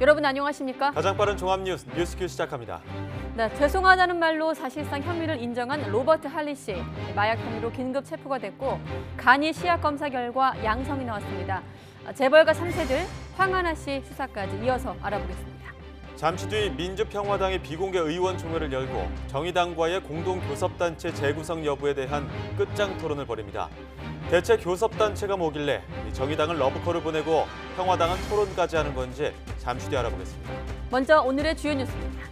여러분 안녕하십니까? 가장 빠른 종합 뉴스큐 시작합니다. 네, 죄송하다는 말로 사실상 혐의를 인정한 로버트 할리 씨. 마약 혐의로 긴급 체포가 됐고 간이 시약 검사 결과 양성이 나왔습니다. 재벌가 3세들 황하나 씨 수사까지 이어서 알아보겠습니다. 잠시 뒤 민주평화당이 비공개 의원총회를 열고 정의당과의 공동교섭단체 재구성 여부에 대한 끝장 토론을 벌입니다. 대체 교섭단체가 뭐길래 정의당은 러브콜을 보내고 평화당은 토론까지 하는 건지 잠시 뒤 알아보겠습니다. 먼저 오늘의 주요 뉴스입니다.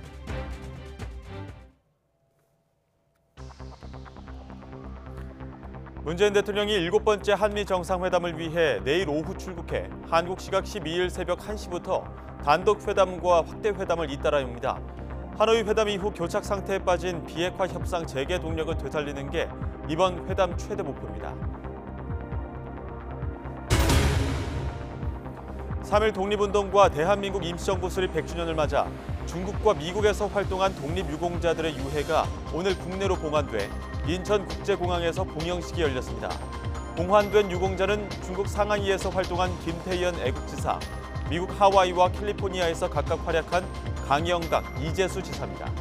문재인 대통령이 7번째 한미 정상회담을 위해 내일 오후 출국해 한국 시각 12일 새벽 1시부터 단독 회담과 확대 회담을 잇따라 엽니다. 하노이 회담 이후 교착 상태에 빠진 비핵화 협상 재개 동력을 되살리는 게 이번 회담 최대 목표입니다. 3.1 독립운동과 대한민국 임시정부 수립 100주년을 맞아 중국과 미국에서 활동한 독립유공자들의 유해가 오늘 국내로 봉환돼 인천국제공항에서 봉영식이 열렸습니다. 봉환된 유공자는 중국 상하이에서 활동한 김태현 애국지사, 미국 하와이와 캘리포니아에서 각각 활약한 강영각, 이재수 지사입니다.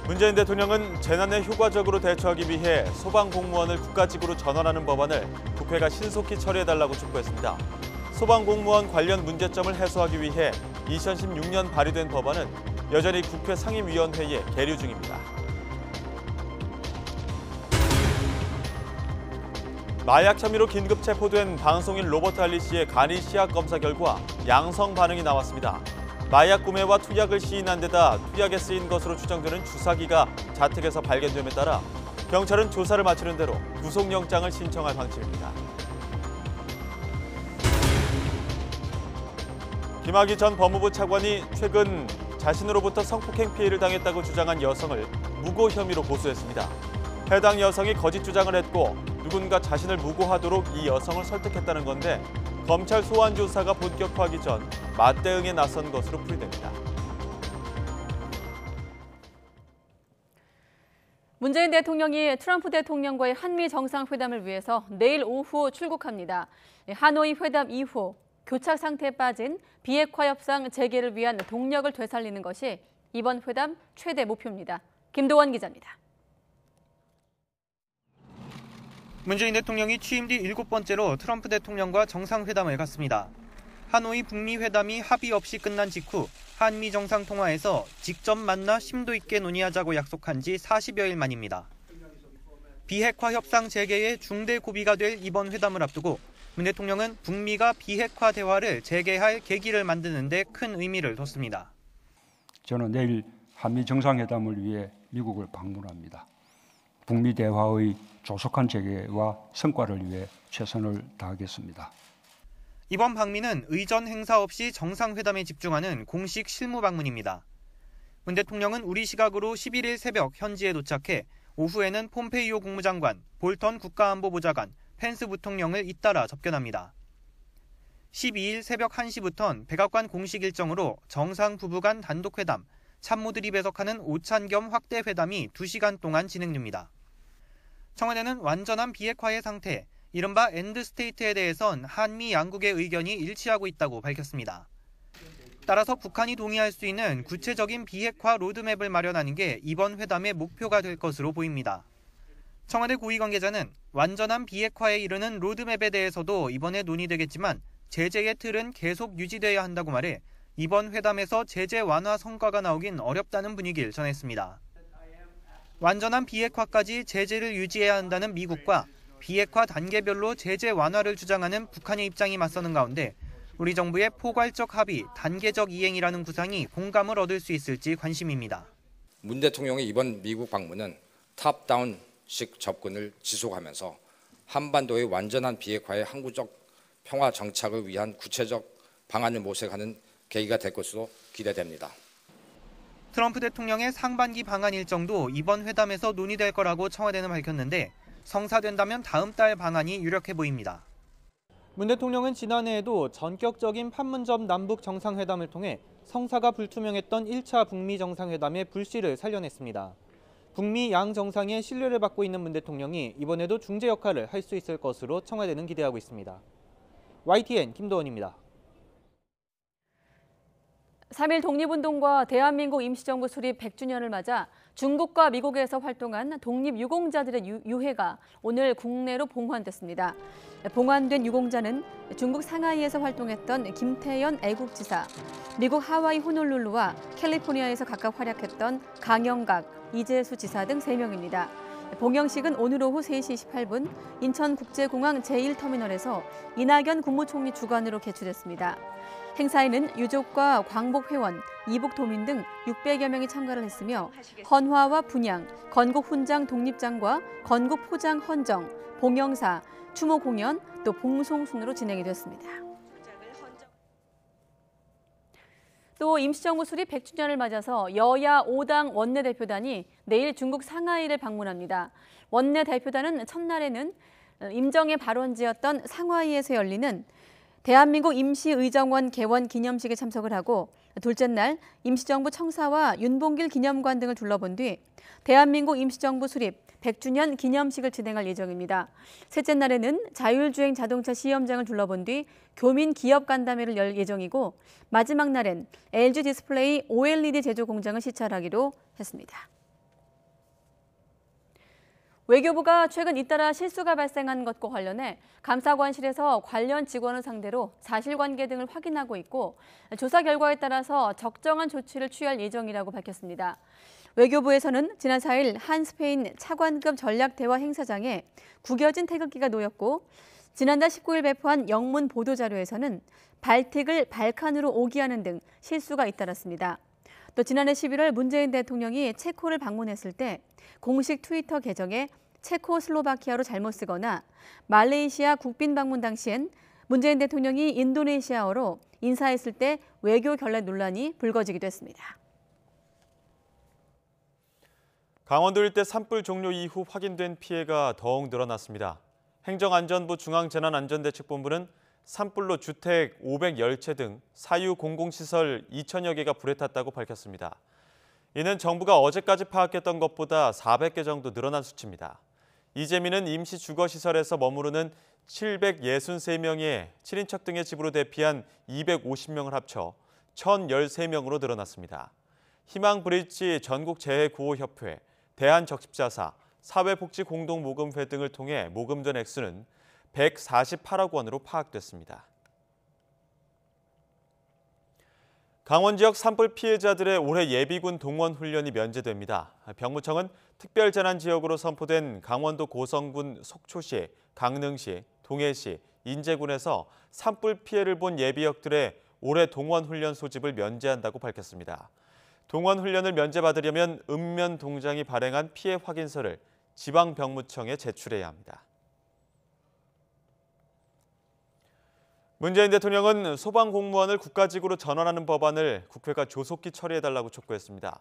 문재인 대통령은 재난에 효과적으로 대처하기 위해 소방공무원을 국가직으로 전환하는 법안을 국회가 신속히 처리해달라고 촉구했습니다. 소방공무원 관련 문제점을 해소하기 위해 2016년 발의된 법안은 여전히 국회 상임위원회에 계류 중입니다. 마약 혐의로 긴급 체포된 방송인 로버트 할리 씨의 간이 시약 검사 결과 양성 반응이 나왔습니다. 마약 구매와 투약을 시인한 데다 투약에 쓰인 것으로 추정되는 주사기가 자택에서 발견됨에 따라 경찰은 조사를 마치는 대로 구속영장을 신청할 방침입니다. 김학의 전 법무부 차관이 최근 자신으로부터 성폭행 피해를 당했다고 주장한 여성을 무고 혐의로 고소했습니다. 해당 여성이 거짓 주장을 했고 누군가 자신을 무고하도록 이 여성을 설득했다는 건데 검찰 소환 조사가 본격화하기 전 맞대응에 나선 것으로 풀이됩니다. 문재인 대통령이 트럼프 대통령과의 한미 정상회담을 위해서 내일 오후 출국합니다. 하노이 회담 이후 교착 상태에 빠진 비핵화 협상 재개를 위한 동력을 되살리는 것이 이번 회담 최대 목표입니다. 김도원 기자입니다. 문재인 대통령이 취임 뒤 7번째로 트럼프 대통령과 정상회담을 갖습니다. 하노이 북미 회담이 합의 없이 끝난 직후 한미 정상통화에서 직접 만나 심도 있게 논의하자고 약속한 지 40여일 만입니다. 비핵화 협상 재개의 중대 고비가 될 이번 회담을 앞두고 문 대통령은 북미가 비핵화 대화를 재개할 계기를 만드는 데 큰 의미를 뒀습니다. 저는 내일 한미 정상회담을 위해 미국을 방문합니다. 북미 대화의 조속한 재개와 성과를 위해 최선을 다하겠습니다. 이번 방미는 의전 행사 없이 정상회담에 집중하는 공식 실무 방문입니다. 문 대통령은 우리 시각으로 11일 새벽 현지에 도착해 오후에는 폼페이오 국무장관, 볼턴 국가안보보좌관, 펜스 부통령을 잇따라 접견합니다. 12일 새벽 1시부터는 백악관 공식 일정으로 정상 부부 간 단독회담, 참모들이 배석하는 오찬 겸 확대 회담이 2시간 동안 진행됩니다. 청와대는 완전한 비핵화의 상태, 이른바 엔드스테이트에 대해선 한미 양국의 의견이 일치하고 있다고 밝혔습니다. 따라서 북한이 동의할 수 있는 구체적인 비핵화 로드맵을 마련하는 게 이번 회담의 목표가 될 것으로 보입니다. 청와대 고위 관계자는 완전한 비핵화에 이르는 로드맵에 대해서도 이번에 논의되겠지만 제재의 틀은 계속 유지돼야 한다고 말해 이번 회담에서 제재 완화 성과가 나오긴 어렵다는 분위기를 전했습니다. 완전한 비핵화까지 제재를 유지해야 한다는 미국과 비핵화 단계별로 제재 완화를 주장하는 북한의 입장이 맞서는 가운데 우리 정부의 포괄적 합의, 단계적 이행이라는 구상이 공감을 얻을 수 있을지 관심입니다. 문 대통령의 이번 미국 방문은 탑다운식 접근을 지속하면서 한반도의 완전한 비핵화의 항구적 평화 정착을 위한 구체적 방안을 모색하는 계기가 될 것으로 기대됩니다. 트럼프 대통령의 상반기 방한 일정도 이번 회담에서 논의될 거라고 청와대는 밝혔는데 성사된다면 다음 달 방안이 유력해 보입니다. 문 대통령은 지난해에도 전격적인 판문점 남북 정상회담을 통해 성사가 불투명했던 1차 북미 정상회담의 불씨를 살려냈습니다. 북미 양 정상의 신뢰를 받고 있는 문 대통령이 이번에도 중재 역할을 할 수 있을 것으로 청와대는 기대하고 있습니다. YTN 김도원입니다. 3.1 독립운동과 대한민국 임시정부 수립 100주년을 맞아 중국과 미국에서 활동한 독립유공자들의 유해가 오늘 국내로 봉환됐습니다. 봉환된 유공자는 중국 상하이에서 활동했던 김태연 애국지사, 미국 하와이 호놀룰루와 캘리포니아에서 각각 활약했던 강영각, 이재수 지사 등 3명입니다. 봉영식은 오늘 오후 3시 28분 인천국제공항 제1터미널에서 이낙연 국무총리 주관으로 개최됐습니다. 행사에는 유족과 광복회원, 이북도민 등 600여 명이 참가를 했으며 헌화와 분향, 건국훈장 독립장과 건국포장 헌정, 봉영사, 추모 공연, 또 봉송 순으로 진행이 됐습니다. 또 임시정부 수립 100주년을 맞아서 여야 5당 원내대표단이 내일 중국 상하이를 방문합니다. 원내대표단은 첫날에는 임정의 발원지였던 상하이에서 열리는 대한민국 임시의정원 개원 기념식에 참석을 하고 둘째 날 임시정부 청사와 윤봉길 기념관 등을 둘러본 뒤 대한민국 임시정부 수립 100주년 기념식을 진행할 예정입니다. 셋째 날에는 자율주행 자동차 시험장을 둘러본 뒤 교민 기업 간담회를 열 예정이고 마지막 날엔 LG 디스플레이 OLED 제조 공장을 시찰하기로 했습니다. 외교부가 최근 잇따라 실수가 발생한 것과 관련해 감사관실에서 관련 직원을 상대로 사실관계 등을 확인하고 있고 조사 결과에 따라서 적정한 조치를 취할 예정이라고 밝혔습니다. 외교부에서는 지난 4일 한 스페인 차관급 전략대화 행사장에 구겨진 태극기가 놓였고 지난달 19일 배포한 영문 보도자료에서는 발틱을 발칸으로 오기하는 등 실수가 잇따랐습니다. 또 지난해 11월 문재인 대통령이 체코를 방문했을 때 공식 트위터 계정에 체코슬로바키아로 잘못 쓰거나 말레이시아 국빈 방문 당시엔 문재인 대통령이 인도네시아어로 인사했을 때 외교 결례 논란이 불거지기도 했습니다. 강원도 일대 산불 종료 이후 확인된 피해가 더욱 늘어났습니다. 행정안전부 중앙재난안전대책본부는 산불로 주택 510채 등 사유 공공시설 2천여 개가 불에 탔다고 밝혔습니다. 이는 정부가 어제까지 파악했던 것보다 400개 정도 늘어난 수치입니다. 이재민은 임시주거시설에서 머무르는 763명의 7인척 등의 집으로 대피한 250명을 합쳐 1,013명으로 늘어났습니다. 희망브릿지 전국재해구호협회, 대한적십자사, 사회복지공동모금회 등을 통해 모금전 액수는 148억 원으로 파악됐습니다. 강원 지역 산불 피해자들의 올해 예비군 동원 훈련이 면제됩니다. 병무청은 특별재난지역으로 선포된 강원도 고성군 속초시, 강릉시, 동해시, 인제군에서 산불 피해를 본 예비역들의 올해 동원 훈련 소집을 면제한다고 밝혔습니다. 동원 훈련을 면제받으려면 읍면 동장이 발행한 피해 확인서를 지방병무청에 제출해야 합니다. 문재인 대통령은 소방공무원을 국가직으로 전환하는 법안을 국회가 조속히 처리해달라고 촉구했습니다.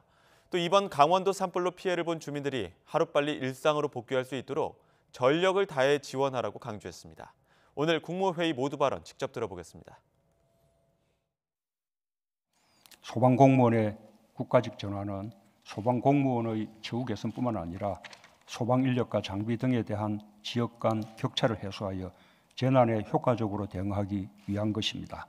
또 이번 강원도 산불로 피해를 본 주민들이 하루빨리 일상으로 복귀할 수 있도록 전력을 다해 지원하라고 강조했습니다. 오늘 국무회의 모두 발언 직접 들어보겠습니다. 소방공무원의 국가직 전환은 소방공무원의 처우 개선뿐만 아니라 소방인력과 장비 등에 대한 지역 간 격차를 해소하여 재난에 효과적으로 대응하기 위한 것입니다.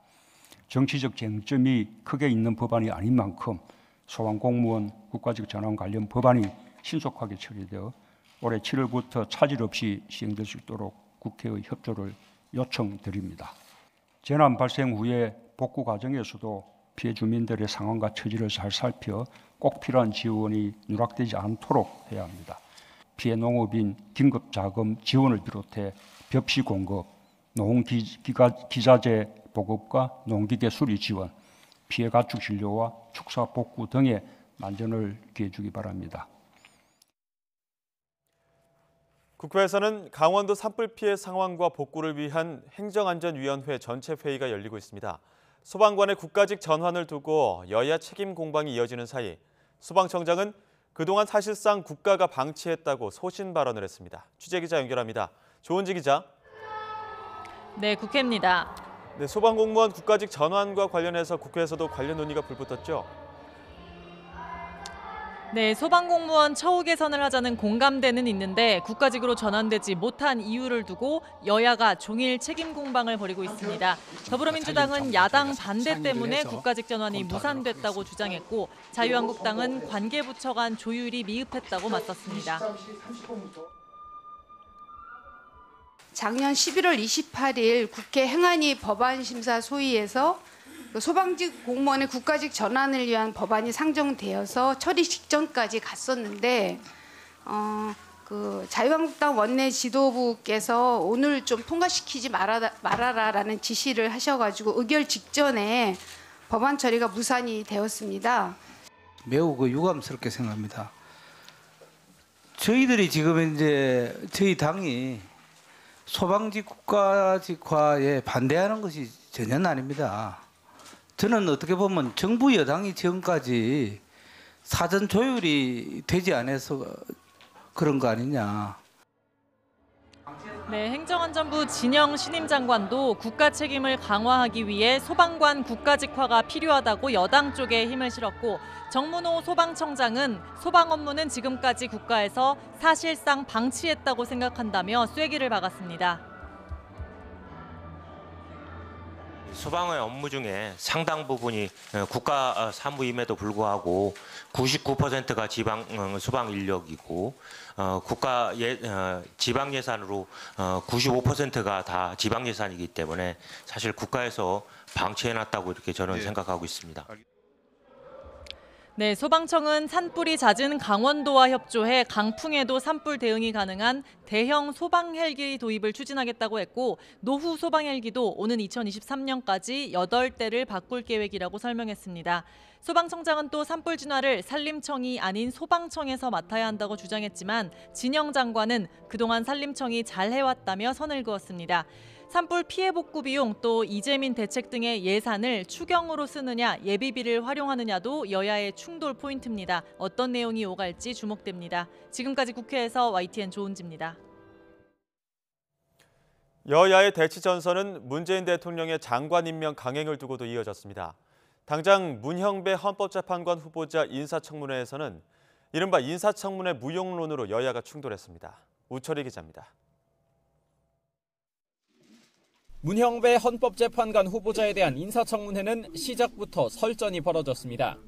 정치적 쟁점이 크게 있는 법안이 아닌 만큼 소방공무원 국가직 전환 관련 법안이 신속하게 처리되어 올해 7월부터 차질 없이 시행될 수 있도록 국회의 협조를 요청드립니다. 재난 발생 후에 복구 과정에서도 피해 주민들의 상황과 처지를 잘 살펴 꼭 필요한 지원이 누락되지 않도록 해야 합니다. 피해 농업인 긴급자금 지원을 비롯해 벽시 공급, 농기자재 보급과 농기계 수리 지원, 피해 가축 진료와 축사 복구 등에 만전을 기해 주기 바랍니다. 국회에서는 강원도 산불 피해 상황과 복구를 위한 행정안전위원회 전체 회의가 열리고 있습니다. 소방관의 국가직 전환을 두고 여야 책임 공방이 이어지는 사이 소방청장은 그동안 사실상 국가가 방치했다고 소신 발언을 했습니다. 취재기자 연결합니다. 조은지 기자. 네, 국회입니다. 네, 소방공무원 국가직 전환과 관련해서 국회에서도 관련 논의가 불붙었죠? 네, 소방공무원 처우 개선을 하자는 공감대는 있는데 국가직으로 전환되지 못한 이유를 두고 여야가 종일 책임 공방을 벌이고 있습니다. 더불어민주당은 야당 반대 때문에 국가직 전환이 무산됐다고 주장했고 자유한국당은 관계부처 간 조율이 미흡했다고 맞섰습니다. 작년 11월 28일 국회 행안위 법안심사 소위에서 소방직 공무원의 국가직 전환을 위한 법안이 상정되어서 처리 직전까지 갔었는데 자유한국당 원내 지도부께서 오늘 좀 통과시키지 말아라라는 지시를 하셔가지고 의결 직전에 법안 처리가 무산이 되었습니다. 매우 유감스럽게 생각합니다. 저희들이 지금 이제 저희 당이 소방직 국가직화에 반대하는 것이 전혀 아닙니다. 저는 어떻게 보면 정부 여당이 지금까지 사전 조율이 되지 않아서 그런 거 아니냐. 네, 행정안전부 진영 신임 장관도 국가 책임을 강화하기 위해 소방관 국가직화가 필요하다고 여당 쪽에 힘을 실었고 정문호 소방청장은 소방 업무는 지금까지 국가에서 사실상 방치했다고 생각한다며 쐐기를 박았습니다. 소방의 업무 중에 상당 부분이 국가 사무임에도 불구하고 99%가 지방 소방 인력이고 국가 지방 예산으로 95%가 다 지방 예산이기 때문에 사실 국가에서 방치해놨다고 이렇게 저는 생각하고 있습니다. 네, 소방청은 산불이 잦은 강원도와 협조해 강풍에도 산불 대응이 가능한 대형 소방 헬기 도입을 추진하겠다고 했고 노후 소방 헬기도 오는 2023년까지 8대를 바꿀 계획이라고 설명했습니다. 소방청장은 또 산불 진화를 산림청이 아닌 소방청에서 맡아야 한다고 주장했지만 진영 장관은 그동안 산림청이 잘 해왔다며 선을 그었습니다. 산불 피해 복구 비용 또 이재민 대책 등의 예산을 추경으로 쓰느냐 예비비를 활용하느냐도 여야의 충돌 포인트입니다. 어떤 내용이 오갈지 주목됩니다. 지금까지 국회에서 YTN 조은지입니다. 여야의 대치 전선은 문재인 대통령의 장관 임명 강행을 두고도 이어졌습니다. 당장 문형배 헌법재판관 후보자 인사청문회에서는 이른바 인사청문회 무용론으로 여야가 충돌했습니다. 우철희 기자입니다. 문형배 헌법재판관 후보자에 대한 인사청문회는 시작부터 설전이 벌어졌습니다.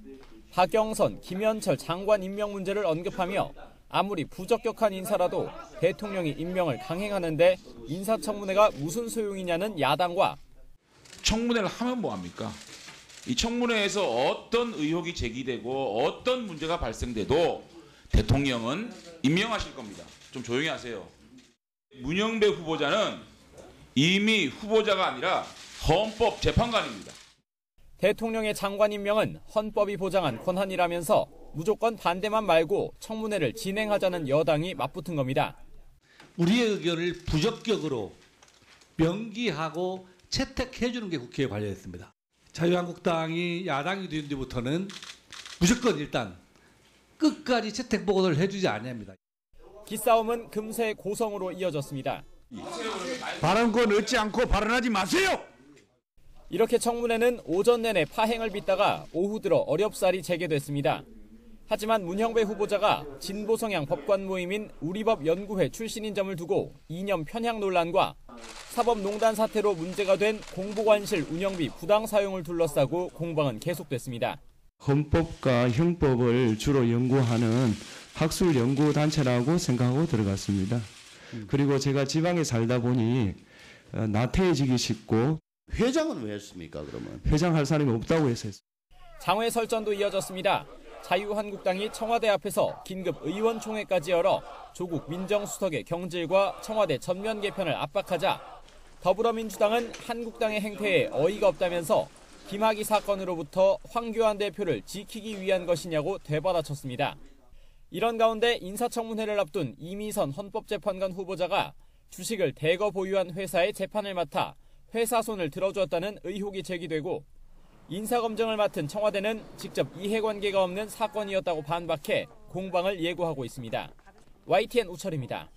박영선, 김현철 장관 임명 문제를 언급하며 아무리 부적격한 인사라도 대통령이 임명을 강행하는데 인사청문회가 무슨 소용이냐는 야당과 청문회를 하면 뭐합니까? 이 청문회에서 어떤 의혹이 제기되고 어떤 문제가 발생돼도 대통령은 임명하실 겁니다. 좀 조용히 하세요. 문형배 후보자는 이미 후보자가 아니라 헌법재판관입니다. 대통령의 장관 임명은 헌법이 보장한 권한이라면서 무조건 반대만 말고 청문회를 진행하자는 여당이 맞붙은 겁니다. 우리의 의견을 부적격으로 명기하고 채택해 주는 게 국회의 관례였습니다. 자유한국당이 야당이 된 뒤부터는 무조건 일단 끝까지 채택 보고를 해주지 않습니다. 기싸움은 금세 고성으로 이어졌습니다. 발언권 얻지 않고 발언하지 마세요. 이렇게 청문회는 오전 내내 파행을 빚다가 오후 들어 어렵사리 재개됐습니다. 하지만 문형배 후보자가 진보 성향 법관 모임인 우리법연구회 출신인 점을 두고 이념 편향 논란과 사법농단 사태로 문제가 된 공보관실 운영비 부당 사용을 둘러싸고 공방은 계속됐습니다. 헌법과 형법을 주로 연구하는 학술 연구 단체라고 생각하고 들어갔습니다. 그리고 제가 지방에 살다 보니 나태해지기 쉽고. 회장은 왜 했습니까, 그러면? 회장할 사람이 없다고 해서 했습니다. 장외 설전도 이어졌습니다. 자유한국당이 청와대 앞에서 긴급 의원총회까지 열어 조국 민정수석의 경질과 청와대 전면 개편을 압박하자 더불어민주당은 한국당의 행태에 어이가 없다면서 김학의 사건으로부터 황교안 대표를 지키기 위한 것이냐고 되받아쳤습니다. 이런 가운데 인사청문회를 앞둔 이미선 헌법재판관 후보자가 주식을 대거 보유한 회사의 재판을 맡아 회사 손을 들어주었다는 의혹이 제기되고 인사검증을 맡은 청와대는 직접 이해관계가 없는 사건이었다고 반박해 공방을 예고하고 있습니다. YTN 우철입니다.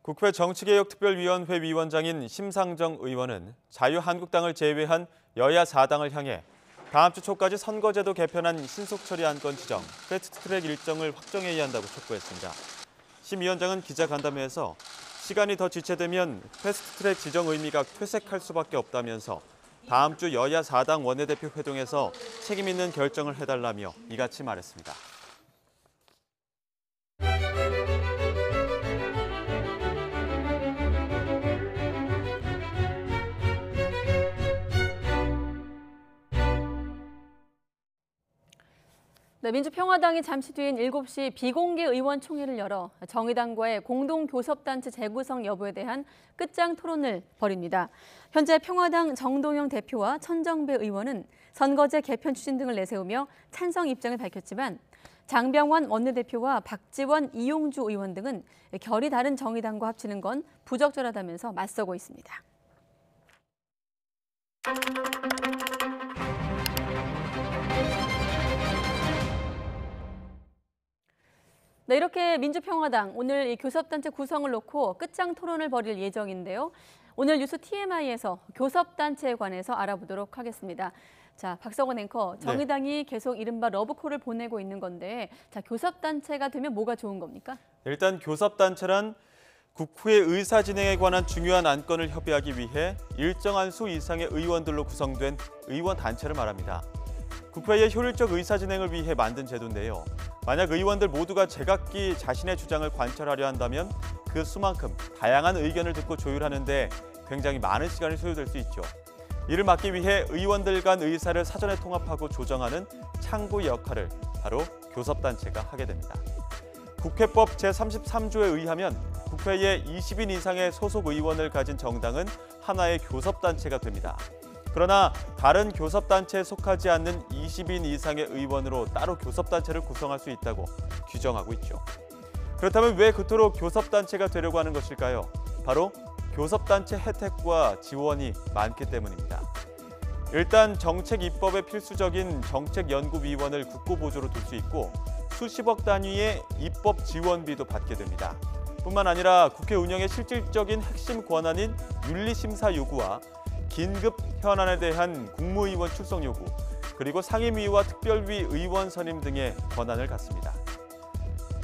국회 정치개혁특별위원회 위원장인 심상정 의원은 자유한국당을 제외한 여야 4당을 향해 다음 주 초까지 선거제도 개편안 신속처리 안건 지정, 패스트트랙 일정을 확정해야 한다고 촉구했습니다. 심 위원장은 기자간담회에서 시간이 더 지체되면 패스트트랙 지정 의미가 퇴색할 수밖에 없다면서 다음 주 여야 4당 원내대표 회동에서 책임 있는 결정을 해달라며 이같이 말했습니다. 네, 민주평화당이 잠시 뒤인 7시 비공개 의원총회를 열어 정의당과의 공동교섭단체 재구성 여부에 대한 끝장 토론을 벌입니다. 현재 평화당 정동영 대표와 천정배 의원은 선거제 개편 추진 등을 내세우며 찬성 입장을 밝혔지만 장병환 원내대표와 박지원, 이용주 의원 등은 결이 다른 정의당과 합치는 건 부적절하다면서 맞서고 있습니다. 네, 이렇게 민주평화당 오늘 이 교섭단체 구성을 놓고 끝장 토론을 벌일 예정인데요. 오늘 뉴스 TMI에서 교섭단체에 관해서 알아보도록 하겠습니다. 자, 박성원 앵커, 정의당이 계속 이른바 러브콜을 보내고 있는 건데, 자, 교섭단체가 되면 뭐가 좋은 겁니까? 일단 교섭단체란 국회 의사 진행에 관한 중요한 안건을 협의하기 위해 일정한 수 이상의 의원들로 구성된 의원단체를 말합니다. 국회의 효율적 의사 진행을 위해 만든 제도인데요. 만약 의원들 모두가 제각기 자신의 주장을 관철하려 한다면 그 수만큼 다양한 의견을 듣고 조율하는 데 굉장히 많은 시간이 소요될 수 있죠. 이를 막기 위해 의원들 간 의사를 사전에 통합하고 조정하는 창구 역할을 바로 교섭단체가 하게 됩니다. 국회법 제33조에 의하면 국회에 20인 이상의 소속 의원을 가진 정당은 하나의 교섭단체가 됩니다. 그러나 다른 교섭단체에 속하지 않는 20인 이상의 의원으로 따로 교섭단체를 구성할 수 있다고 규정하고 있죠. 그렇다면 왜 그토록 교섭단체가 되려고 하는 것일까요? 바로 교섭단체 혜택과 지원이 많기 때문입니다. 일단 정책 입법에 필수적인 정책연구위원을 국고보조로 둘 수 있고 수십억 단위의 입법 지원비도 받게 됩니다. 뿐만 아니라 국회 운영의 실질적인 핵심 권한인 윤리심사 요구와 긴급 현안에 대한 국무위원 출석 요구, 그리고 상임위와 특별위 의원 선임 등의 권한을 갖습니다.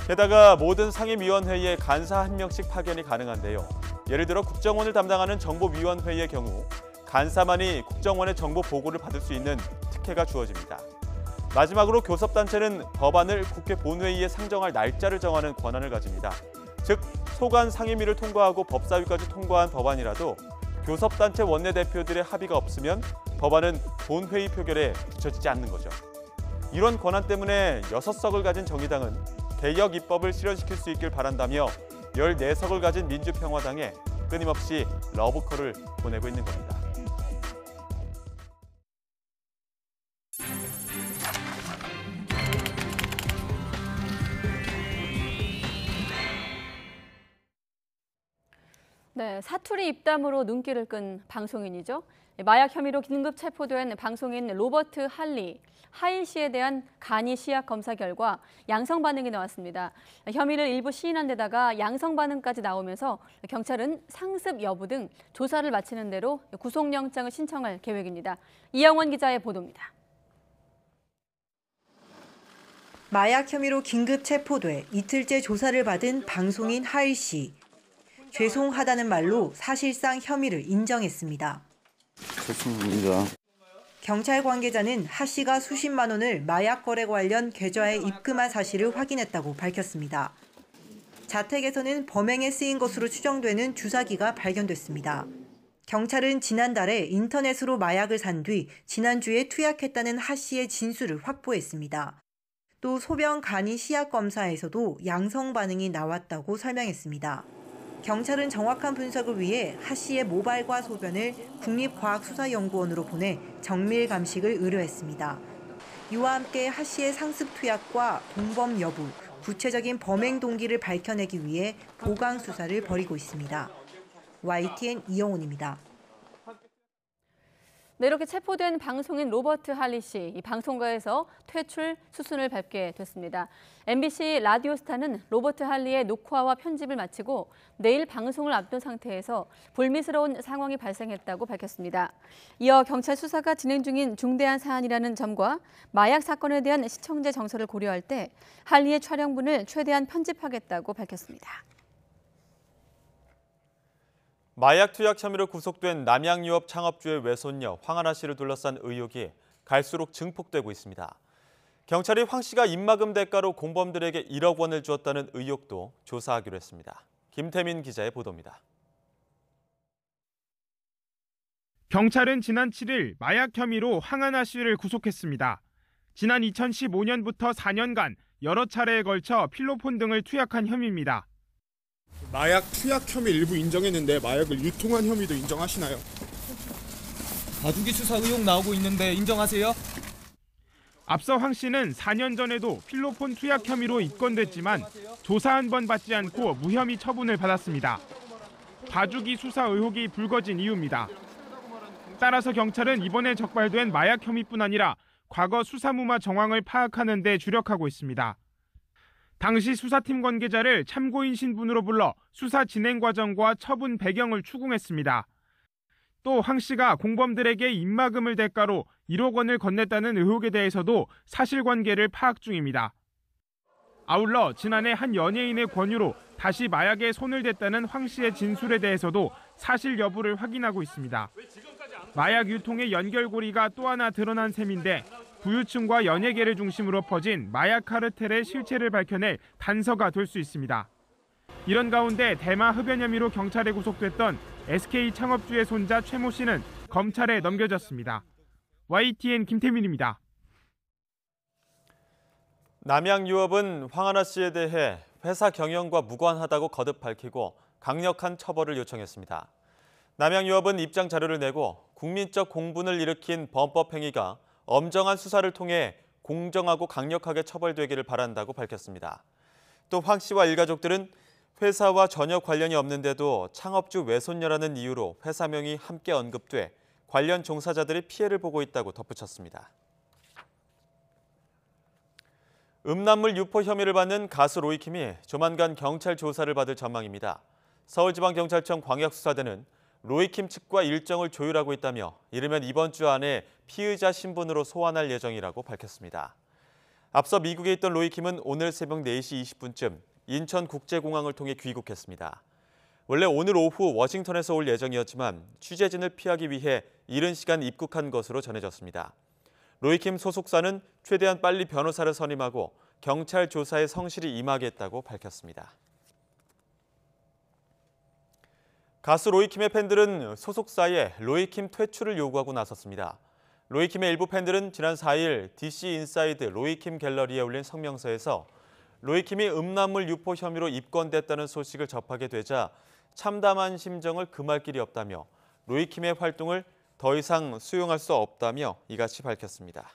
게다가 모든 상임위원회에 간사 1명씩 파견이 가능한데요. 예를 들어 국정원을 담당하는 정보위원회의 경우 간사만이 국정원의 정보 보고를 받을 수 있는 특혜가 주어집니다. 마지막으로 교섭단체는 법안을 국회 본회의에 상정할 날짜를 정하는 권한을 가집니다. 즉, 소관 상임위를 통과하고 법사위까지 통과한 법안이라도 교섭단체 원내대표들의 합의가 없으면 법안은 본회의 표결에 붙여지지 않는 거죠. 이런 권한 때문에 6석을 가진 정의당은 개혁 입법을 실현시킬 수 있길 바란다며 14석을 가진 민주평화당에 끊임없이 러브콜을 보내고 있는 겁니다. 네, 사투리 입담으로 눈길을 끈 방송인이죠. 마약 혐의로 긴급 체포된 방송인 로버트 하일 씨에 대한 간이 시약 검사 결과 양성 반응이 나왔습니다. 혐의를 일부 시인한 데다가 양성 반응까지 나오면서 경찰은 상습 여부 등 조사를 마치는 대로 구속영장을 신청할 계획입니다. 이영원 기자의 보도입니다. 마약 혐의로 긴급 체포돼 이틀째 조사를 받은 방송인 하일 씨. 죄송하다는 말로 사실상 혐의를 인정했습니다. 죄송합니다. 경찰 관계자는 하 씨가 수십만 원을 마약 거래 관련 계좌에 입금한 사실을 확인했다고 밝혔습니다. 자택에서는 범행에 쓰인 것으로 추정되는 주사기가 발견됐습니다. 경찰은 지난달에 인터넷으로 마약을 산 뒤 지난주에 투약했다는 하 씨의 진술을 확보했습니다. 또 소변 간이 시약 검사에서도 양성 반응이 나왔다고 설명했습니다. 경찰은 정확한 분석을 위해 하 씨의 모발과 소변을 국립과학수사연구원으로 보내 정밀 감식을 의뢰했습니다. 이와 함께 하 씨의 상습 투약과 공범 여부, 구체적인 범행 동기를 밝혀내기 위해 보강 수사를 벌이고 있습니다. YTN 이영훈입니다. 네, 이렇게 체포된 방송인 로버트 할리 씨, 이 방송가에서 퇴출 수순을 밟게 됐습니다. MBC 라디오스타는 로버트 할리의 녹화와 편집을 마치고 내일 방송을 앞둔 상태에서 불미스러운 상황이 발생했다고 밝혔습니다. 이어 경찰 수사가 진행 중인 중대한 사안이라는 점과 마약 사건에 대한 시청자 정서를 고려할 때 할리의 촬영분을 최대한 편집하겠다고 밝혔습니다. 마약 투약 혐의로 구속된 남양유업 창업주의 외손녀 황하나 씨를 둘러싼 의혹이 갈수록 증폭되고 있습니다. 경찰이 황 씨가 입막음 대가로 공범들에게 1억 원을 주었다는 의혹도 조사하기로 했습니다. 김태민 기자의 보도입니다. 경찰은 지난 7일 마약 혐의로 황하나 씨를 구속했습니다. 지난 2015년부터 4년간 여러 차례에 걸쳐 필로폰 등을 투약한 혐의입니다. 마약 투약 혐의 일부 인정했는데 마약을 유통한 혐의도 인정하시나요? 봐주기 수사 의혹 나오고 있는데 인정하세요? 앞서 황 씨는 4년 전에도 필로폰 투약 혐의로 입건됐지만 조사 한 번 받지 않고 무혐의 처분을 받았습니다. 봐주기 수사 의혹이 불거진 이유입니다. 따라서 경찰은 이번에 적발된 마약 혐의뿐 아니라 과거 수사무마 정황을 파악하는 데 주력하고 있습니다. 당시 수사팀 관계자를 참고인 신분으로 불러 수사 진행 과정과 처분 배경을 추궁했습니다. 또 황 씨가 공범들에게 입막음을 대가로 1억 원을 건넸다는 의혹에 대해서도 사실관계를 파악 중입니다. 아울러 지난해 한 연예인의 권유로 다시 마약에 손을 댔다는 황 씨의 진술에 대해서도 사실 여부를 확인하고 있습니다. 마약 유통의 연결고리가 또 하나 드러난 셈인데 부유층과 연예계를 중심으로 퍼진 마약 카르텔의 실체를 밝혀낼 단서가 될 수 있습니다. 이런 가운데 대마 흡연 혐의로 경찰에 구속됐던 SK 창업주의 손자 최모 씨는 검찰에 넘겨졌습니다. YTN 김태민입니다. 남양유업은 황하나 씨에 대해 회사 경영과 무관하다고 거듭 밝히고 강력한 처벌을 요청했습니다. 남양유업은 입장 자료를 내고 국민적 공분을 일으킨 범법 행위가 엄정한 수사를 통해 공정하고 강력하게 처벌되기를 바란다고 밝혔습니다. 또 황 씨와 일가족들은 회사와 전혀 관련이 없는데도 창업주 외손녀라는 이유로 회사명이 함께 언급돼 관련 종사자들이 피해를 보고 있다고 덧붙였습니다. 음란물 유포 혐의를 받는 가수 로이킴이 조만간 경찰 조사를 받을 전망입니다. 서울지방경찰청 광역수사대는 로이킴 측과 일정을 조율하고 있다며 이르면 이번 주 안에 피의자 신분으로 소환할 예정이라고 밝혔습니다. 앞서 미국에 있던 로이킴은 오늘 새벽 4시 20분쯤 인천국제공항을 통해 귀국했습니다. 원래 오늘 오후 워싱턴에서 올 예정이었지만 취재진을 피하기 위해 이른 시간 입국한 것으로 전해졌습니다. 로이킴 소속사는 최대한 빨리 변호사를 선임하고 경찰 조사에 성실히 임하겠다고 밝혔습니다. 가수 로이킴의 팬들은 소속사에 로이킴 퇴출을 요구하고 나섰습니다. 로이킴의 일부 팬들은 지난 4일 DC 인사이드 로이킴 갤러리에 올린 성명서에서 로이킴이 음란물 유포 혐의로 입건됐다는 소식을 접하게 되자 참담한 심정을 금할 길이 없다며 로이킴의 활동을 더 이상 수용할 수 없다며 이같이 밝혔습니다.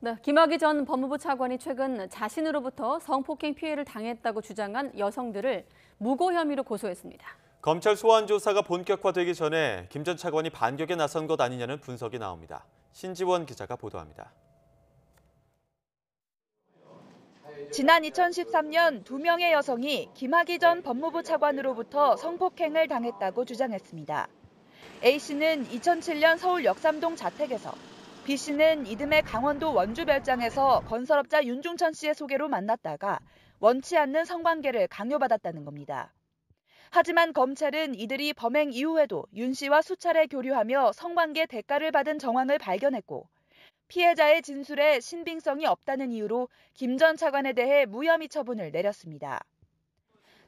네, 김학의 전 법무부 차관이 최근 자신으로부터 성폭행 피해를 당했다고 주장한 여성들을 무고 혐의로 고소했습니다. 검찰 소환 조사가 본격화되기 전에 김 전 차관이 반격에 나선 것 아니냐는 분석이 나옵니다. 신지원 기자가 보도합니다. 지난 2013년 2명의 여성이 김학의 전 법무부 차관으로부터 성폭행을 당했다고 주장했습니다. A씨는 2007년 서울 역삼동 자택에서, B씨는 이듬해 강원도 원주 별장에서 건설업자 윤중천 씨의 소개로 만났다가 원치 않는 성관계를 강요받았다는 겁니다. 하지만 검찰은 이들이 범행 이후에도 윤 씨와 수차례 교류하며 성관계 대가를 받은 정황을 발견했고 피해자의 진술에 신빙성이 없다는 이유로 김 전 차관에 대해 무혐의 처분을 내렸습니다.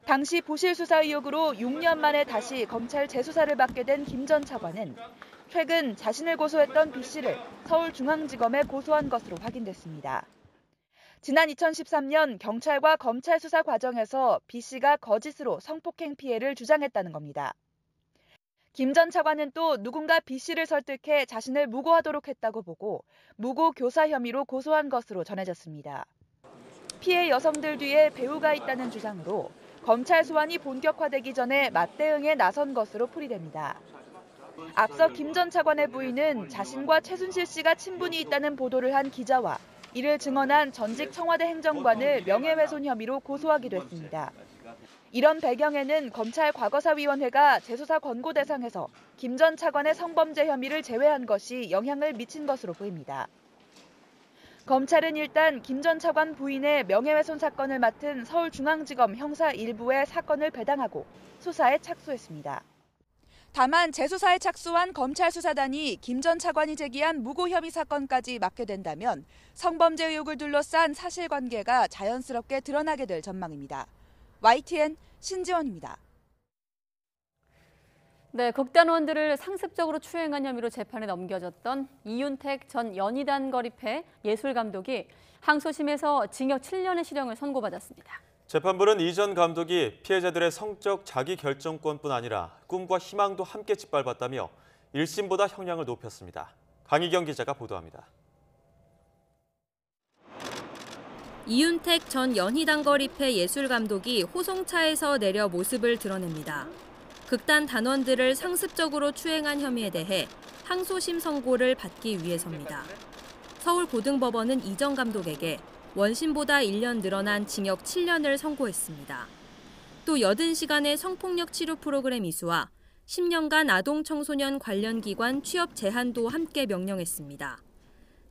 당시 부실 수사 의혹으로 6년 만에 다시 검찰 재수사를 받게 된 김 전 차관은 최근 자신을 고소했던 B씨를 서울중앙지검에 고소한 것으로 확인됐습니다. 지난 2013년 경찰과 검찰 수사 과정에서 B씨가 거짓으로 성폭행 피해를 주장했다는 겁니다. 김 전 차관은 또 누군가 B씨를 설득해 자신을 무고하도록 했다고 보고 무고 교사 혐의로 고소한 것으로 전해졌습니다. 피해 여성들 뒤에 배우가 있다는 주장으로 검찰 소환이 본격화되기 전에 맞대응에 나선 것으로 풀이됩니다. 앞서 김 전 차관의 부인은 자신과 최순실 씨가 친분이 있다는 보도를 한 기자와 이를 증언한 전직 청와대 행정관을 명예훼손 혐의로 고소하기도 했습니다. 이런 배경에는 검찰 과거사위원회가 재수사 권고 대상에서 김 전 차관의 성범죄 혐의를 제외한 것이 영향을 미친 것으로 보입니다. 검찰은 일단 김 전 차관 부인의 명예훼손 사건을 맡은 서울중앙지검 형사 1부에 사건을 배당하고 수사에 착수했습니다. 다만 재수사에 착수한 검찰 수사단이 김 전 차관이 제기한 무고 혐의 사건까지 맡게 된다면 성범죄 의혹을 둘러싼 사실관계가 자연스럽게 드러나게 될 전망입니다. YTN 신지원입니다. 네, 극단원들을 상습적으로 추행한 혐의로 재판에 넘겨졌던 이윤택 전 연희단 거리패 예술감독이 항소심에서 징역 7년의 실형을 선고받았습니다. 재판부는 이 전 감독이 피해자들의 성적 자기결정권뿐 아니라 꿈과 희망도 함께 짓밟았다며 1심보다 형량을 높였습니다. 강희경 기자가 보도합니다. 이윤택 전 연희단 거리패 예술감독이 호송차에서 내려 모습을 드러냅니다. 극단 단원들을 상습적으로 추행한 혐의에 대해 항소심 선고를 받기 위해서입니다. 서울고등법원은 이 전 감독에게 원심보다 1년 늘어난 징역 7년을 선고했습니다. 또 80시간의 성폭력 치료 프로그램 이수와 10년간 아동청소년 관련 기관 취업 제한도 함께 명령했습니다.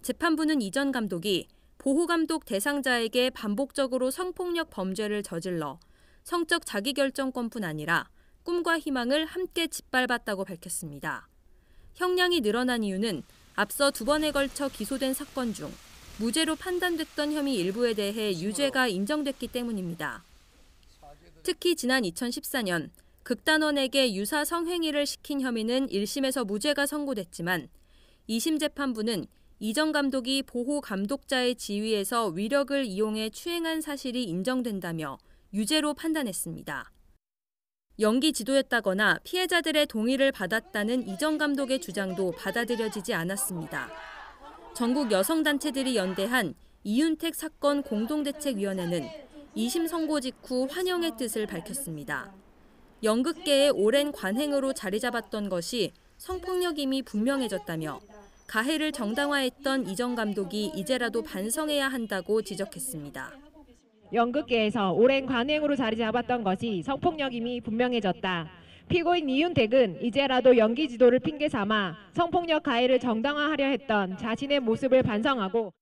재판부는 이 전 감독이 보호감독 대상자에게 반복적으로 성폭력 범죄를 저질러 성적 자기결정권뿐 아니라 꿈과 희망을 함께 짓밟았다고 밝혔습니다. 형량이 늘어난 이유는 앞서 2번에 걸쳐 기소된 사건 중 무죄로 판단됐던 혐의 일부에 대해 유죄가 인정됐기 때문입니다. 특히 지난 2014년 극단원에게 유사 성행위를 시킨 혐의는 1심에서 무죄가 선고됐지만 2심 재판부는 이 전 감독이 보호 감독자의 지위에서 위력을 이용해 추행한 사실이 인정된다며 유죄로 판단했습니다. 연기 지도였다거나 피해자들의 동의를 받았다는 이 전 감독의 주장도 받아들여지지 않았습니다. 전국 여성단체들이 연대한 이윤택 사건 공동대책위원회는 2심 선고 직후 환영의 뜻을 밝혔습니다. 연극계의 오랜 관행으로 자리 잡았던 것이 성폭력임이 분명해졌다며 가해를 정당화했던 이 전 감독이 이제라도 반성해야 한다고 지적했습니다. 연극계에서 오랜 관행으로 자리 잡았던 것이 성폭력임이 분명해졌다. 피고인 이윤택은 이제라도 연기 지도를 핑계 삼아 성폭력 가해를 정당화하려 했던 자신의 모습을 반성하고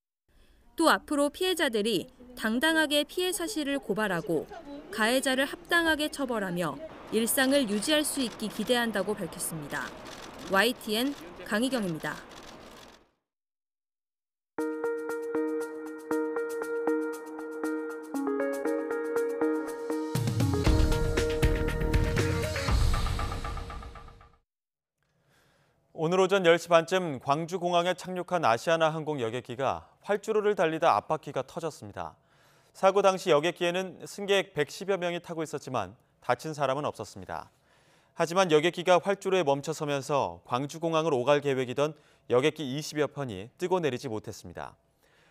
또 앞으로 피해자들이 당당하게 피해 사실을 고발하고 가해자를 합당하게 처벌하며 일상을 유지할 수 있기 기대한다고 밝혔습니다. YTN 강희경입니다. 오늘 오전 10시 반쯤 광주공항에 착륙한 아시아나항공 여객기가 활주로를 달리다 앞바퀴가 터졌습니다. 사고 당시 여객기에는 승객 110여 명이 타고 있었지만 다친 사람은 없었습니다. 하지만 여객기가 활주로에 멈춰서면서 광주공항을 오갈 계획이던 여객기 20여 편이 뜨고 내리지 못했습니다.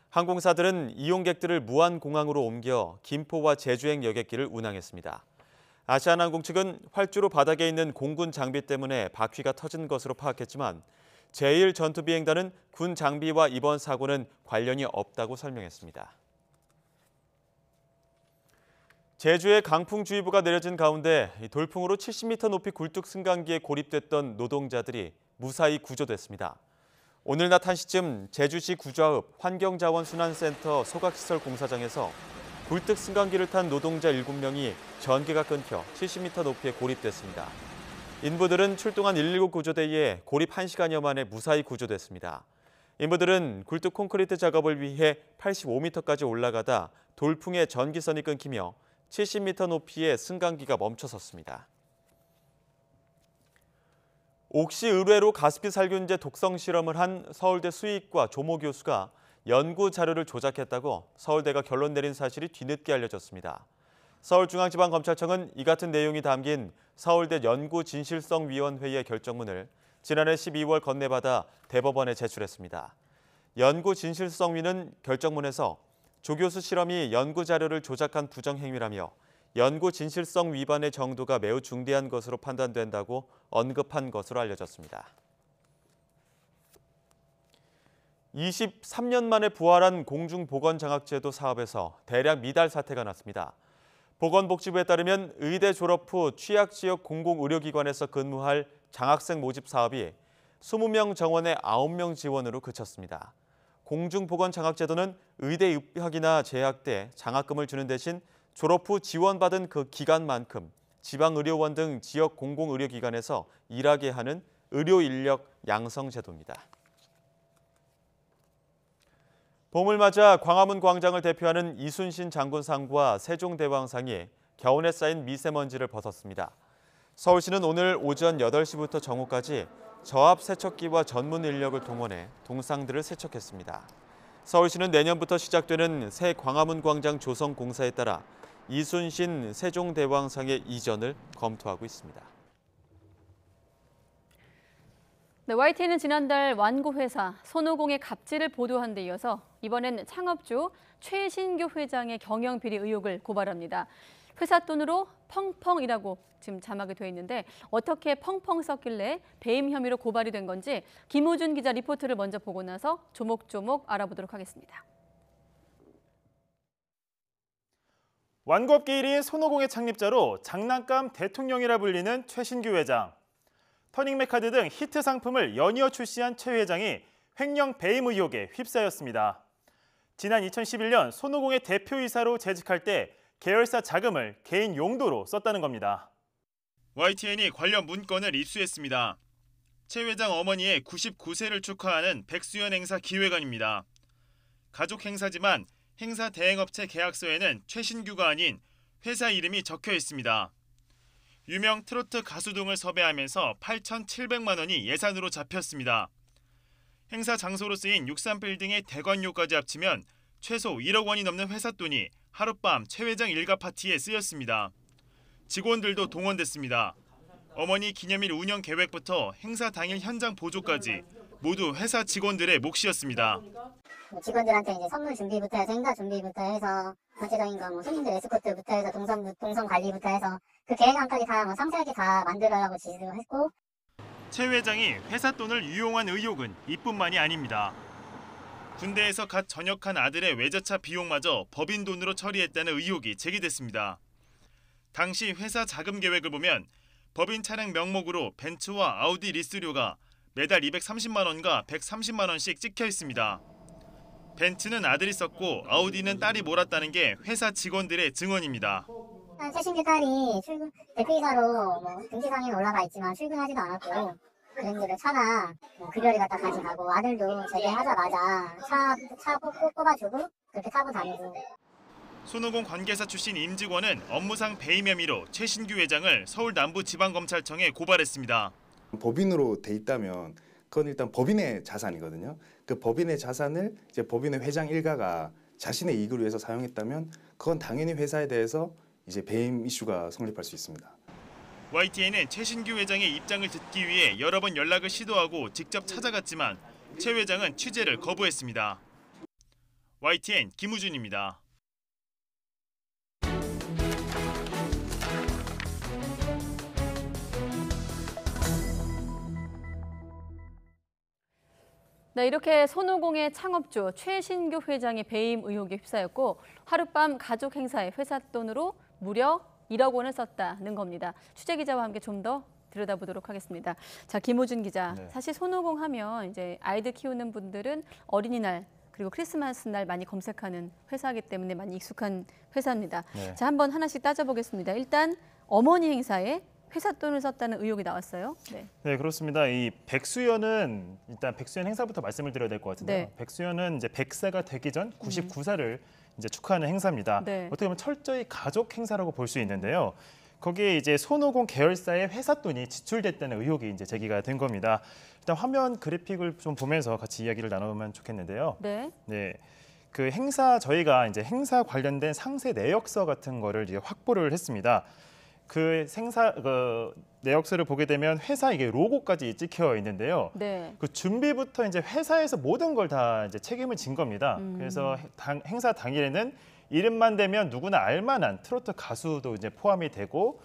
항공사들은 이용객들을 무안공항으로 옮겨 김포와 제주행 여객기를 운항했습니다. 아시아나항공 측은 활주로 바닥에 있는 공군 장비 때문에 바퀴가 터진 것으로 파악했지만 제1전투비행단은 군 장비와 이번 사고는 관련이 없다고 설명했습니다. 제주에 강풍주의보가 내려진 가운데 돌풍으로 70m 높이 굴뚝 승강기에 고립됐던 노동자들이 무사히 구조됐습니다. 오늘 낮 1시쯤 제주시 구좌읍 환경자원순환센터 소각시설 공사장에서 굴뚝 승강기를 탄 노동자 7명이 전기가 끊겨 70m 높이에 고립됐습니다. 인부들은 출동한 119 구조대에 고립 1시간여 만에 무사히 구조됐습니다. 인부들은 굴뚝 콘크리트 작업을 위해 85m까지 올라가다 돌풍에 전기선이 끊기며 70m 높이의 승강기가 멈춰섰습니다. 옥시 의뢰로 가습기 살균제 독성 실험을 한 서울대 수의과 조모 교수가 연구 자료를 조작했다고 서울대가 결론 내린 사실이 뒤늦게 알려졌습니다. 서울중앙지방검찰청은 이 같은 내용이 담긴 서울대 연구진실성위원회의 결정문을 지난해 12월 건네받아 대법원에 제출했습니다. 연구진실성위는 결정문에서 조 교수 실험이 연구 자료를 조작한 부정행위라며 연구 진실성 위반의 정도가 매우 중대한 것으로 판단된다고 언급한 것으로 알려졌습니다. 23년 만에 부활한 공중보건장학제도 사업에서 대량 미달 사태가 났습니다. 보건복지부에 따르면 의대 졸업 후 취약지역 공공의료기관에서 근무할 장학생 모집 사업이 20명 정원에 9명 지원으로 그쳤습니다. 공중보건장학제도는 의대 입학이나 재학 때 장학금을 주는 대신 졸업 후 지원받은 그 기간만큼 지방의료원 등 지역 공공의료기관에서 일하게 하는 의료인력 양성제도입니다. 봄을 맞아 광화문 광장을 대표하는 이순신 장군상과 세종대왕상이 겨운에 쌓인 미세먼지를 벗었습니다. 서울시는 오늘 오전 8시부터 정오까지 저압 세척기와 전문 인력을 동원해 동상들을 세척했습니다. 서울시는 내년부터 시작되는 새 광화문 광장 조성 공사에 따라 이순신 세종대왕상의 이전을 검토하고 있습니다. 네, YTN은 지난달 완구회사 손오공의 갑질을 보도한 데 이어서 이번엔 창업주 최신규 회장의 경영비리 의혹을 고발합니다. 회사 돈으로 펑펑이라고 지금 자막이 돼 있는데 어떻게 펑펑 썼길래 배임 혐의로 고발이 된 건지 김우준 기자 리포트를 먼저 보고 나서 조목조목 알아보도록 하겠습니다. 완구업계 1위인 손오공의 창립자로 장난감 대통령이라 불리는 최신규 회장. 터닝메카드 등 히트 상품을 연이어 출시한 최 회장이 횡령 배임 의혹에 휩싸였습니다. 지난 2011년 손오공의 대표이사로 재직할 때 계열사 자금을 개인 용도로 썼다는 겁니다. YTN이 관련 문건을 입수했습니다. 최 회장 어머니의 99세를 축하하는 백수연 행사 기획안입니다. 가족 행사지만 행사 대행업체 계약서에는 최신규가 아닌 회사 이름이 적혀 있습니다. 유명 트로트 가수 등을 섭외하면서 8,700만 원이 예산으로 잡혔습니다. 행사 장소로 쓰인 63빌딩의 대관료까지 합치면 최소 1억 원이 넘는 회사 돈이 하룻밤 최 회장 일가 파티에 쓰였습니다. 직원들도 동원됐습니다. 어머니 기념일 운영 계획부터 행사 당일 현장 보조까지 모두 회사 직원들의 몫이었습니다. 직원들한테 이제 선물 준비부터 해서 행사 준비부터 해서 전체적인 거 손님들 에스코트부터 해서 동선 관리부터 해서 그 계획안까지 다 상세하게 다 만들어라고 지시도 했고. 최 회장이 회사 돈을 유용한 의혹은 이뿐만이 아닙니다. 군대에서 갓 전역한 아들의 외제차 비용마저 법인 돈으로 처리했다는 의혹이 제기됐습니다. 당시 회사 자금 계획을 보면 법인 차량 명목으로 벤츠와 아우디 리스료가 매달 230만 원과 130만 원씩 찍혀 있습니다. 벤츠는 아들이 썼고 아우디는 딸이 몰았다는 게 회사 직원들의 증언입니다. 최신규 딸이 대표이사로 등기상에는 올라가 있지만 출근하지도 않았고 그랜저를 차나 급여를 갖다 가져가고 아들도 제대하자마자 차 뽑아주고 그렇게 타고 다니고. 손오공 관계사 출신 임직원은 업무상 배임 혐의로 최신규 회장을 서울 남부지방검찰청에 고발했습니다. 법인으로 돼 있다면 그건 일단 법인의 자산이거든요. 그 법인의 자산을 이제 법인의 회장 일가가 자신의 이익을 위해서 사용했다면 그건 당연히 회사에 대해서 이제 배임 이슈가 성립할 수 있습니다. YTN은 최신규 회장의 입장을 듣기 위해 여러 번 연락을 시도하고 직접 찾아갔지만 최 회장은 취재를 거부했습니다. YTN 김우준입니다. 네, 이렇게 손오공의 창업주 최신규 회장이 배임 의혹에 휩싸였고 하룻밤 가족 행사에 회사 돈으로 무려 1억 원을 썼다는 겁니다. 취재기자와 함께 좀 더 들여다보도록 하겠습니다. 자, 김호준 기자. 네. 사실 손오공 하면 이제 아이들 키우는 분들은 어린이날 그리고 크리스마스 날 많이 검색하는 회사이기 때문에 많이 익숙한 회사입니다. 네. 자, 한번 하나씩 따져보겠습니다. 일단 어머니 행사에 회사 돈을 썼다는 의혹이 나왔어요. 네, 그렇습니다. 이 백수연은 일단 백수연 행사부터 말씀을 드려야 될 것 같은데요. 네. 백수연은 이제 100세가 되기 전 99살을 이제 축하하는 행사입니다. 네. 어떻게 보면 철저히 가족 행사라고 볼 수 있는데요. 거기에 이제 손오공 계열사의 회사 돈이 지출됐다는 의혹이 이제 제기가 된 겁니다. 일단 화면 그래픽을 좀 보면서 같이 이야기를 나누면 좋겠는데요. 네. 네. 그 행사 저희가 이제 행사 관련된 상세 내역서 같은 거를 이제 확보를 했습니다. 그 내역서를 보게 되면 회사 이게 로고까지 찍혀 있는데요. 네. 그 준비부터 이제 회사에서 모든 걸 다 이제 책임을 진 겁니다. 그래서 행사 당일에는 이름만 대면 누구나 알만한 트로트 가수도 이제 포함이 되고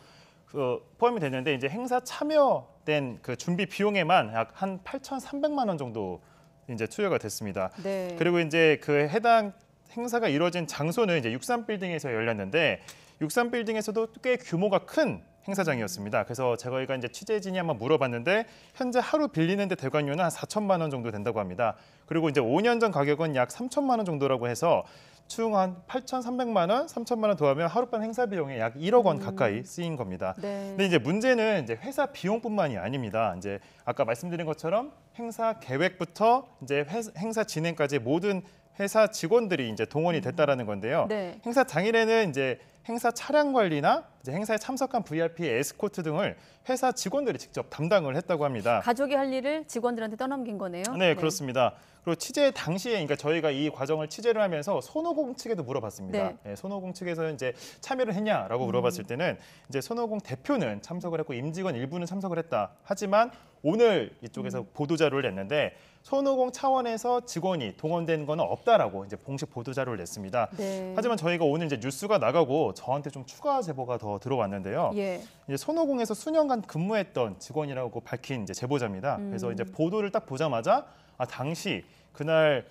포함이 됐는데 이제 행사 참여된 그 준비 비용에만 약 한 8,300만 원 정도 이제 투여가 됐습니다. 네. 그리고 이제 그 해당 행사가 이루어진 장소는 이제 63빌딩에서 열렸는데 63빌딩에서도 꽤 규모가 큰 행사장이었습니다. 그래서 저희가 이제 취재진이 한번 물어봤는데 현재 하루 빌리는데 대관료는 한 4천만 원 정도 된다고 합니다. 그리고 이제 5년 전 가격은 약 3천만 원 정도라고 해서 총 한 8,300만 원, 3천만 원 더하면 하룻밤 행사 비용에 약 1억 원 가까이 쓰인 겁니다. 네. 근데 이제 문제는 이제 회사 비용뿐만이 아닙니다. 이제 아까 말씀드린 것처럼 행사 계획부터 이제 행사 진행까지 모든 회사 직원들이 이제 동원이 됐다라는 건데요. 네. 행사 당일에는 이제 행사 차량 관리나 이제 행사에 참석한 VIP 에스코트 등을 회사 직원들이 직접 담당을 했다고 합니다. 가족이 할 일을 직원들한테 떠넘긴 거네요. 네, 그렇습니다. 그리고 취재 당시에 그러니까 저희가 이 과정을 취재를 하면서 손오공 측에도 물어봤습니다. 네. 네, 손오공 측에서 이제 참여를 했냐라고 물어봤을 때는 이제 손오공 대표는 참석을 했고 임직원 일부는 참석을 했다. 하지만 오늘 이쪽에서 보도 자료를 냈는데 손오공 차원에서 직원이 동원된 건 없다라고 이제 공식 보도 자료를 냈습니다. 네. 하지만 저희가 오늘 이제 뉴스가 나가고 저한테 좀 추가 제보가 더 들어왔는데요. 예. 이제 손오공에서 수년간 근무했던 직원이라고 밝힌 이제 제보자입니다. 그래서 이제 보도를 딱 보자마자 당시 그날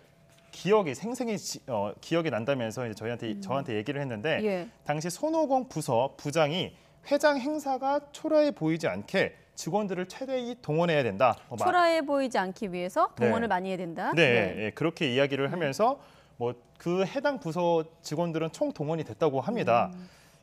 기억이 생생히 기억이 난다면서 이제 저한테 얘기를 했는데 예. 당시 손오공 부서 부장이 회장 행사가 초라해 보이지 않게 직원들을 최대히 동원해야 된다. 초라해 보이지 않기 위해서 동원을 네. 많이 해야 된다. 네, 예, 그렇게 이야기를 하면서 뭐 그 해당 부서 직원들은 총 동원이 됐다고 합니다.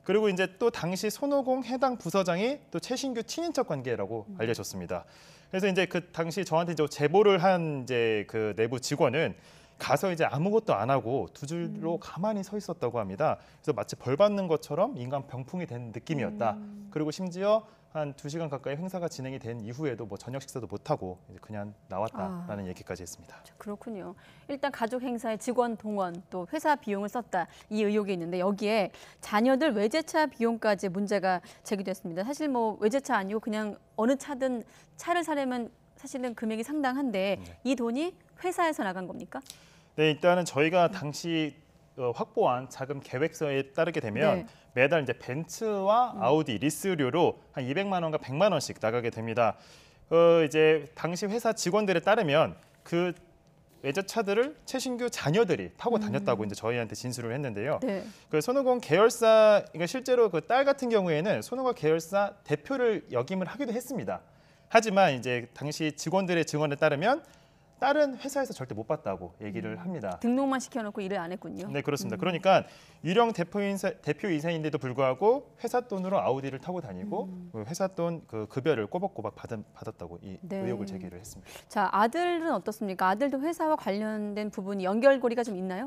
그리고 이제 또 당시 손오공 해당 부서장이 또 최신규 친인척 관계라고 알려졌습니다. 그래서 이제 그 당시 저한테 이제 제보를 한 이제 그 내부 직원은 가서 이제 아무것도 안 하고 두 줄로 가만히 서 있었다고 합니다. 그래서 마치 벌 받는 것처럼 인간 병풍이 된 느낌이었다. 그리고 심지어 한 2시간 가까이 행사가 진행이 된 이후에도 뭐 저녁 식사도 못 하고 이제 그냥 나왔다라는 얘기까지 했습니다. 그렇군요. 일단 가족 행사에 직원 동원 또 회사 비용을 썼다 이 의혹이 있는데 여기에 자녀들 외제차 비용까지 문제가 제기됐습니다. 사실 뭐 외제차 아니고 그냥 어느 차든 차를 사려면 사실은 금액이 상당한데 이 돈이 회사에서 나간 겁니까? 네, 일단은 저희가 당시 확보한 자금 계획서에 따르게 되면 매달 이제 벤츠와 아우디 리스료로 한 200만 원과 100만 원씩 나가게 됩니다. 이제 당시 회사 직원들에 따르면 그 외제차들을 최신규 자녀들이 타고 다녔다고 이제 저희한테 진술을 했는데요. 네. 그 손오공 계열사, 그러니까 실제로 그 딸 같은 경우에는 손오공 계열사 대표를 역임을 하기도 했습니다. 하지만 이제 당시 직원들의 증언에 따르면 딸은 회사에서 절대 못 봤다고 얘기를 합니다. 등록만 시켜놓고 일을 안 했군요. 네, 그렇습니다. 그러니까 유령 대표이사인데도 불구하고 회사 돈으로 아우디를 타고 다니고 회사 돈 그 급여를 꼬박꼬박 받았다고 이 의혹을 제기를 했습니다. 자, 아들은 어떻습니까? 아들도 회사와 관련된 부분이 연결고리가 좀 있나요?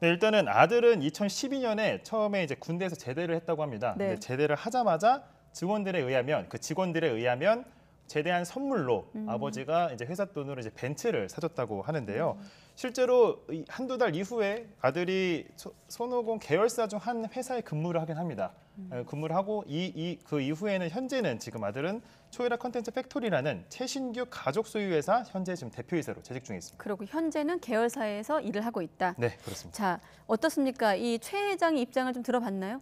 네, 일단은 아들은 2012년에 처음에 이제 군대에서 제대를 했다고 합니다. 네. 근데 제대를 하자마자 직원들에 의하면 제대한 선물로 아버지가 이제 회사 돈으로 이제 벤츠를 사줬다고 하는데요. 실제로 한두 달 이후에 아들이 손오공 계열사 중 한 회사에 근무를 하긴 합니다. 근무를 하고 그 이후에는 현재는 지금 아들은 초이라 컨텐츠 팩토리라는 최신규 가족 소유 회사 현재 지금 대표이사로 재직 중에 있습니다. 그리고 현재는 계열사에서 일을 하고 있다. 네, 그렇습니다. 자, 어떻습니까? 이 최 회장의 입장을 좀 들어봤나요?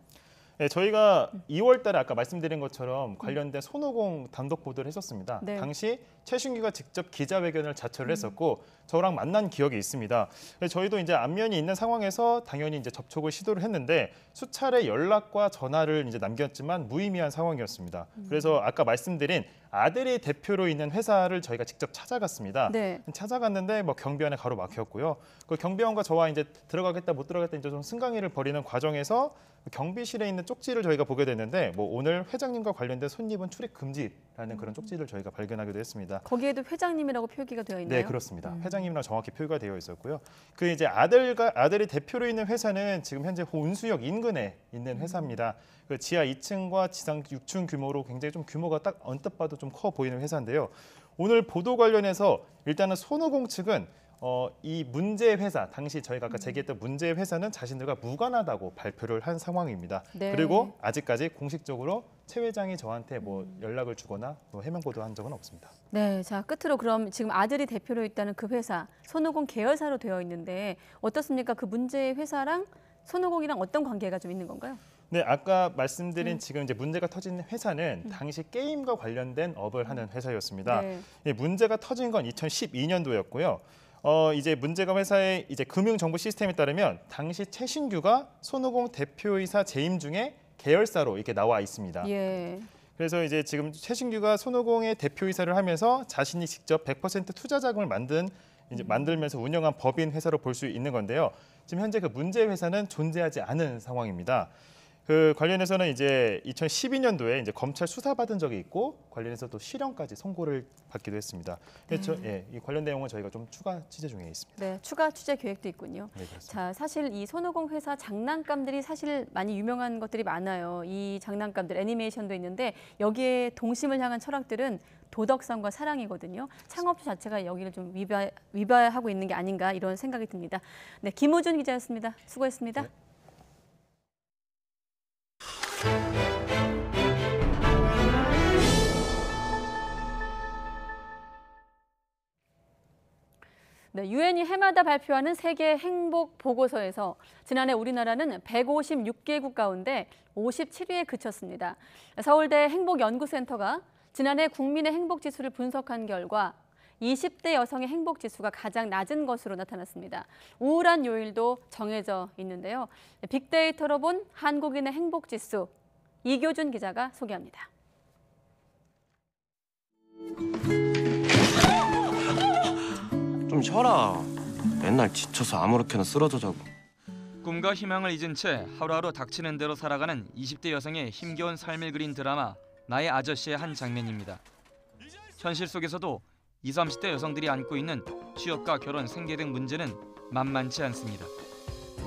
네, 저희가 2월 달에 아까 말씀드린 것처럼 관련된 손오공 단독 보도를 했었습니다. 네. 당시 최신규가 직접 기자회견을 자처를 했었고 저랑 만난 기억이 있습니다. 저희도 이제 안면이 있는 상황에서 당연히 이제 접촉을 시도를 했는데 수차례 연락과 전화를 이제 남겼지만 무의미한 상황이었습니다. 그래서 아까 말씀드린 아들이 대표로 있는 회사를 저희가 직접 찾아갔습니다. 네. 찾아갔는데 뭐 경비원에 가로막혔고요. 그 경비원과 저와 이제 들어가겠다 못 들어가겠다 이제 좀 승강이를 벌이는 과정에서 경비실에 있는 쪽지를 저희가 보게 됐는데 뭐 오늘 회장님과 관련된 손님은 출입 금지라는 그런 쪽지를 저희가 발견하기도 했습니다. 거기에도 회장님이라고 표기가 되어 있나요? 네, 그렇습니다. 회장님이랑 정확히 표기가 되어 있었고요. 그 이제 아들이 대표로 있는 회사는 지금 현재 운수역 인근에 있는 회사입니다. 그 지하 2층과 지상 6층 규모로 굉장히 좀 규모가 딱 언뜻 봐도 좀 커 보이는 회사인데요. 오늘 보도 관련해서 일단은 손오공 측은 이 문제 회사, 당시 저희가 아까 제기했던 문제 회사는 자신들과 무관하다고 발표를 한 상황입니다. 네. 그리고 아직까지 공식적으로 최 회장이 저한테 뭐 연락을 주거나 뭐 해명 보도한 적은 없습니다. 네, 자 끝으로 그럼 지금 아들이 대표로 있다는 그 회사 손오공 계열사로 되어 있는데 어떻습니까? 그 문제 회사랑 손오공이랑 어떤 관계가 좀 있는 건가요? 네, 아까 말씀드린 지금 이제 문제가 터진 회사는 당시 게임과 관련된 업을 하는 회사였습니다. 네. 예, 문제가 터진 건 2012년도였고요. 이제 문제가 회사의 이제 금융 정보 시스템에 따르면 당시 최신규가 손오공 대표이사 재임 중에 계열사로 이렇게 나와 있습니다. 예. 그래서 이제 지금 최신규가 손오공의 대표이사를 하면서 자신이 직접 100% 투자 자금을 만들면서 운영한 법인 회사로 볼 수 있는 건데요. 지금 현재 그 문제 회사는 존재하지 않은 상황입니다. 그 관련해서는 이제 2012년도에 이제 검찰 수사받은 적이 있고 관련해서 또 실형까지 선고를 받기도 했습니다. 그래서 이 관련 내용은 저희가 좀 추가 취재 중에 있습니다. 네, 추가 취재 계획도 있군요. 네, 그렇습니다. 자, 사실 이 손오공 회사 장난감들이 사실 많이 유명한 것들이 많아요. 이 장난감들 애니메이션도 있는데 여기에 동심을 향한 철학들은 도덕성과 사랑이거든요. 창업주 자체가 여기를 좀 위배하고 있는 게 아닌가 이런 생각이 듭니다. 네, 김우준 기자였습니다. 수고했습니다. 네. 네, 유엔이 해마다 발표하는 세계 행복 보고서에서 지난해 우리나라는 156개국 가운데 57위에 그쳤습니다. 서울대 행복연구센터가 지난해 국민의 행복지수를 분석한 결과 20대 여성의 행복지수가 가장 낮은 것으로 나타났습니다. 우울한 요일도 정해져 있는데요. 빅데이터로 본 한국인의 행복지수, 이교준 기자가 소개합니다. 좀 쉬어라. 맨날 지쳐서 아무렇게나 쓰러져 자고. 꿈과 희망을 잊은 채 하루하루 닥치는 대로 살아가는 20대 여성의 힘겨운 삶을 그린 드라마 나의 아저씨의 한 장면입니다. 현실 속에서도 20, 30대 여성들이 안고 있는 취업과 결혼, 생계 등 문제는 만만치 않습니다.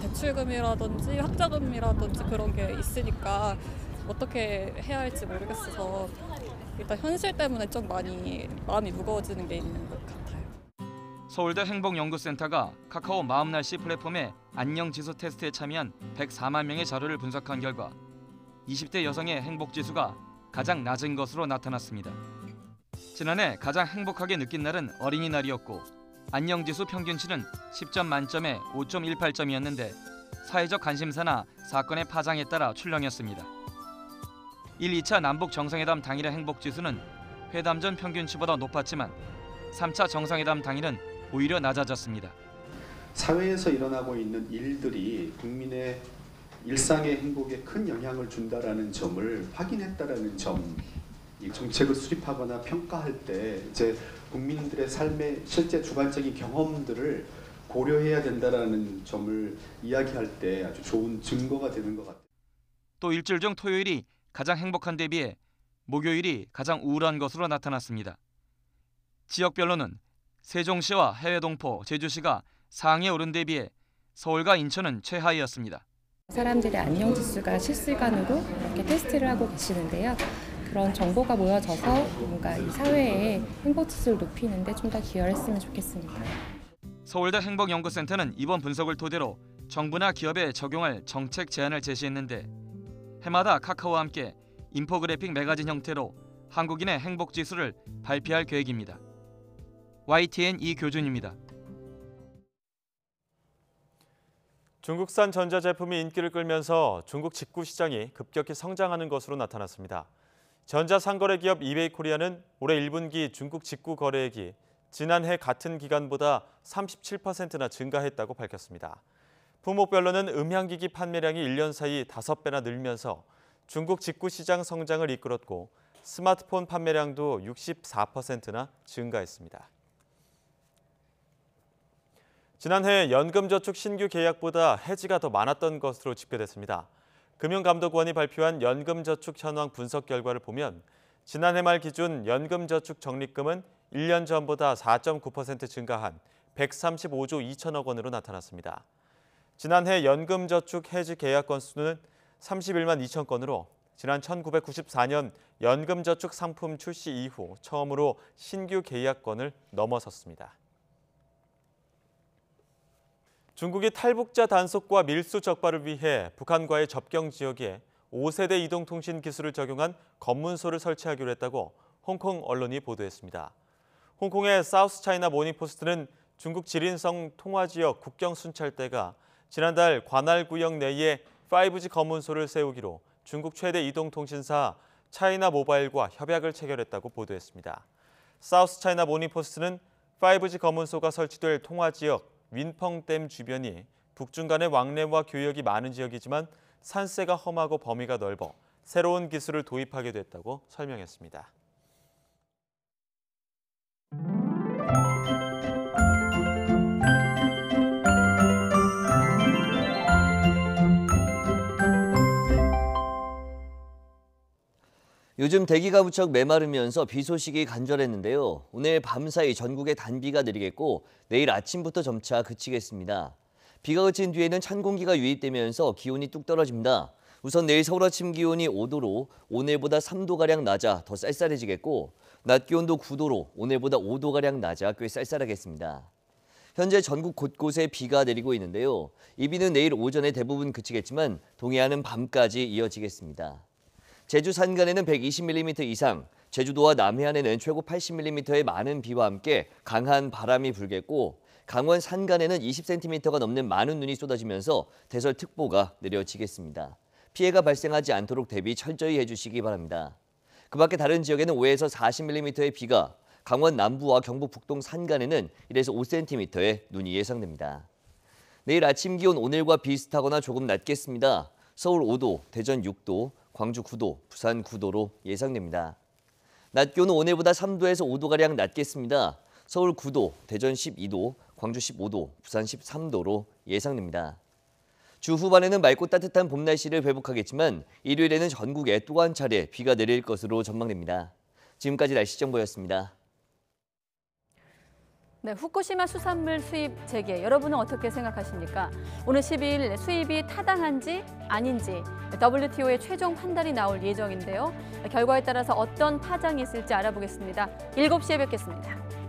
대출금이라든지 학자금이라든지 그런 게 있으니까 어떻게 해야 할지 모르겠어서 일단 현실 때문에 좀 많이 마음이 무거워지는 게 있는 것 같아요. 서울대 행복연구센터가 카카오 마음날씨 플랫폼의 안녕지수 테스트에 참여한 104만 명의 자료를 분석한 결과 20대 여성의 행복지수가 가장 낮은 것으로 나타났습니다. 지난해 가장 행복하게 느낀 날은 어린이날이었고 안녕지수 평균치는 10점 만점에 5.18점이었는데 사회적 관심사나 사건의 파장에 따라 출렁였습니다. 1, 2차 남북 정상회담 당일의 행복지수는 회담 전 평균치보다 높았지만 3차 정상회담 당일은 오히려 낮아졌습니다. 사회에서 일어나고 있는 일들이 국민의 일상의 행복에 큰 영향을 준다라는 점을 확인했다라는 점, 이 정책을 수립하거나 평가할 때 이제 국민들의 삶의 실제 주관적인 경험들을 고려해야 된다라는 점을 이야기할 때 아주 좋은 증거가 되는 것 같아요. 또 일주일 중 토요일이 가장 행복한 데 비해 목요일이 가장 우울한 것으로 나타났습니다. 지역별로는 세종시와 해외동포, 제주시가 상위에 오른 데 비해 서울과 인천은 최하위였습니다. 사람들의 안녕지수가 실시간으로 이렇게 테스트를 하고 계시는데요. 그런 정보가 모여져서 뭔가 이 사회의 행복지수를 높이는 데 좀 더 기여를 했으면 좋겠습니다. 서울대 행복연구센터는 이번 분석을 토대로 정부나 기업에 적용할 정책 제안을 제시했는데 해마다 카카오와 함께 인포그래픽 매거진 형태로 한국인의 행복지수를 발표할 계획입니다. YTN 이교준입니다. 중국산 전자제품이 인기를 끌면서 중국 직구 시장이 급격히 성장하는 것으로 나타났습니다. 전자상거래 기업 이베이코리아는 올해 1분기 중국 직구 거래액이 지난해 같은 기간보다 37%나 증가했다고 밝혔습니다. 품목별로는 음향기기 판매량이 1년 사이 5배나 늘면서 중국 직구 시장 성장을 이끌었고 스마트폰 판매량도 64%나 증가했습니다. 지난해 연금저축 신규 계약보다 해지가 더 많았던 것으로 집계됐습니다. 금융감독원이 발표한 연금저축 현황 분석 결과를 보면 지난해 말 기준 연금저축 적립금은 1년 전보다 4.9% 증가한 135조 2천억 원으로 나타났습니다. 지난해 연금저축 해지 계약 건수는 31만 2천 건으로 지난 1994년 연금저축 상품 출시 이후 처음으로 신규 계약건을 넘어섰습니다. 중국이 탈북자 단속과 밀수 적발을 위해 북한과의 접경 지역에 5세대 이동통신 기술을 적용한 검문소를 설치하기로 했다고 홍콩 언론이 보도했습니다. 홍콩의 사우스 차이나 모닝포스트는 중국 지린성 통화지역 국경 순찰대가 지난달 관할구역 내에 5G 검문소를 세우기로 중국 최대 이동통신사 차이나 모바일과 협약을 체결했다고 보도했습니다. 사우스 차이나 모닝포스트는 5G 검문소가 설치될 통화지역 윈펑댐 주변이 북중 간의 왕래와 교역이 많은 지역이지만 산세가 험하고 범위가 넓어 새로운 기술을 도입하게 됐다고 설명했습니다. 요즘 대기가 무척 메마르면서 비 소식이 간절했는데요. 오늘 밤사이 전국에 단비가 내리겠고 내일 아침부터 점차 그치겠습니다. 비가 그친 뒤에는 찬 공기가 유입되면서 기온이 뚝 떨어집니다. 우선 내일 서울 아침 기온이 5도로 오늘보다 3도가량 낮아 더 쌀쌀해지겠고 낮 기온도 9도로 오늘보다 5도가량 낮아 꽤 쌀쌀하겠습니다. 현재 전국 곳곳에 비가 내리고 있는데요. 이 비는 내일 오전에 대부분 그치겠지만 동해안은 밤까지 이어지겠습니다. 제주 산간에는 120mm 이상, 제주도와 남해안에는 최고 80mm의 많은 비와 함께 강한 바람이 불겠고 강원 산간에는 20cm가 넘는 많은 눈이 쏟아지면서 대설특보가 내려지겠습니다. 피해가 발생하지 않도록 대비 철저히 해주시기 바랍니다. 그 밖에 다른 지역에는 5에서 40mm의 비가, 강원 남부와 경북 북동 산간에는 1에서 5cm의 눈이 예상됩니다. 내일 아침 기온 오늘과 비슷하거나 조금 낮겠습니다. 서울 5도, 대전 6도, 광주 9도, 부산 9도로 예상됩니다. 낮 기온은 오늘보다 3도에서 5도가량 낮겠습니다. 서울 9도, 대전 12도, 광주 15도, 부산 13도로 예상됩니다. 주 후반에는 맑고 따뜻한 봄 날씨를 회복하겠지만 일요일에는 전국에 또 한 차례 비가 내릴 것으로 전망됩니다. 지금까지 날씨 정보였습니다. 네, 후쿠시마 수산물 수입 재개, 여러분은 어떻게 생각하십니까? 오늘 12일 수입이 타당한지 아닌지 WTO의 최종 판단이 나올 예정인데요. 결과에 따라서 어떤 파장이 있을지 알아보겠습니다. 7시에 뵙겠습니다.